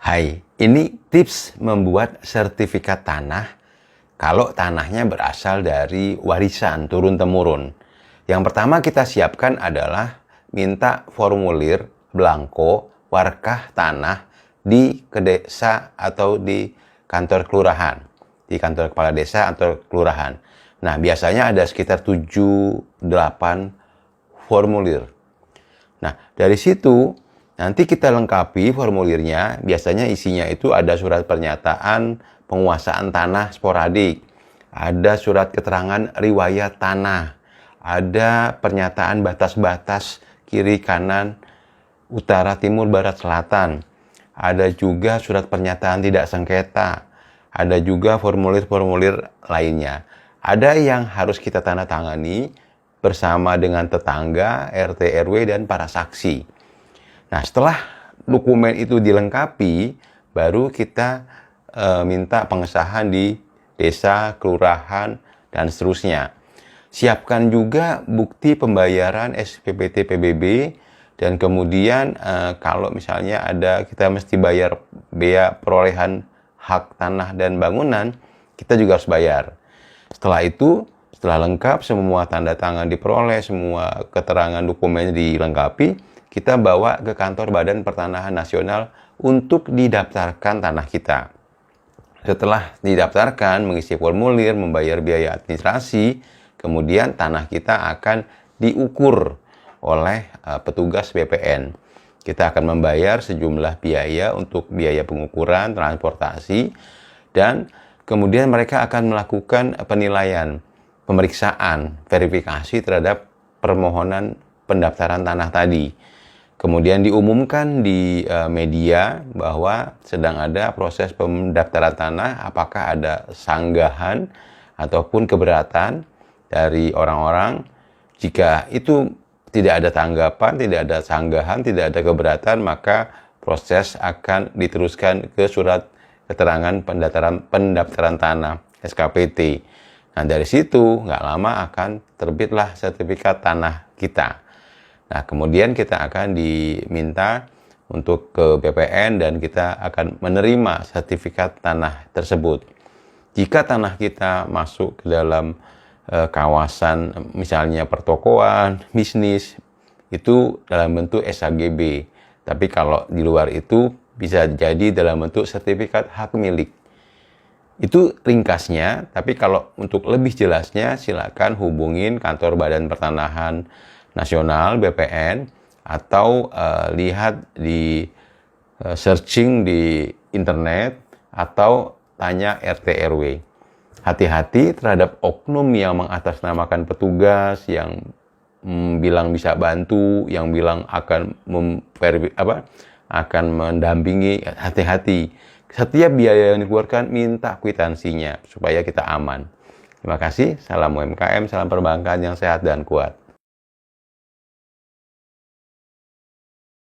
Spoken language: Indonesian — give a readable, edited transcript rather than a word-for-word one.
Hai, ini tips membuat sertifikat tanah kalau tanahnya berasal dari warisan turun-temurun. Yang pertama kita siapkan adalah minta formulir blanko warkah tanah di desa atau di kantor kelurahan, di kantor kepala desa atau kelurahan. Nah, biasanya ada sekitar 7-8 formulir. Nah, dari situ nanti kita lengkapi formulirnya. Biasanya isinya itu ada surat pernyataan penguasaan tanah sporadik, ada surat keterangan riwayat tanah, ada pernyataan batas-batas kiri kanan, utara timur barat selatan, ada juga surat pernyataan tidak sengketa, ada juga formulir-formulir lainnya. Ada yang harus kita tanda tangani bersama dengan tetangga, RT, RW, dan para saksi. Nah, setelah dokumen itu dilengkapi, baru kita minta pengesahan di desa, kelurahan, dan seterusnya. Siapkan juga bukti pembayaran SPPT PBB, dan kemudian kalau misalnya kita mesti bayar bea perolehan hak tanah dan bangunan, kita juga harus bayar. Setelah itu, setelah lengkap, semua tanda tangan diperoleh, semua keterangan dokumennya dilengkapi, kita bawa ke kantor Badan Pertanahan Nasional untuk didaftarkan tanah kita. Setelah didaftarkan, mengisi formulir, membayar biaya administrasi, kemudian tanah kita akan diukur oleh petugas BPN. Kita akan membayar sejumlah biaya untuk biaya pengukuran, transportasi, dan kemudian mereka akan melakukan penilaian, pemeriksaan, verifikasi terhadap permohonan pendaftaran tanah tadi. Kemudian diumumkan di media bahwa sedang ada proses pendaftaran tanah, apakah ada sanggahan ataupun keberatan dari orang-orang. Jika itu tidak ada tanggapan, tidak ada sanggahan, tidak ada keberatan, maka proses akan diteruskan ke surat keterangan pendaftaran tanah SKPT. Nah, dari situ nggak lama akan terbitlah sertifikat tanah kita. Nah, kemudian kita akan diminta untuk ke BPN dan kita akan menerima sertifikat tanah tersebut. Jika tanah kita masuk ke dalam kawasan misalnya pertokoan, bisnis, itu dalam bentuk SHGB. Tapi kalau di luar itu bisa jadi dalam bentuk sertifikat hak milik. Itu ringkasnya, tapi kalau untuk lebih jelasnya silakan hubungin kantor Badan Pertanahan Nasional BPN atau lihat di searching di internet atau tanya RT RW. Hati-hati terhadap oknum yang mengatasnamakan petugas, yang bilang bisa bantu, yang bilang akan akan mendampingi. Hati-hati. Setiap biaya yang dikeluarkan minta kwitansinya supaya kita aman. Terima kasih. Salam UMKM, salam perbankan yang sehat dan kuat.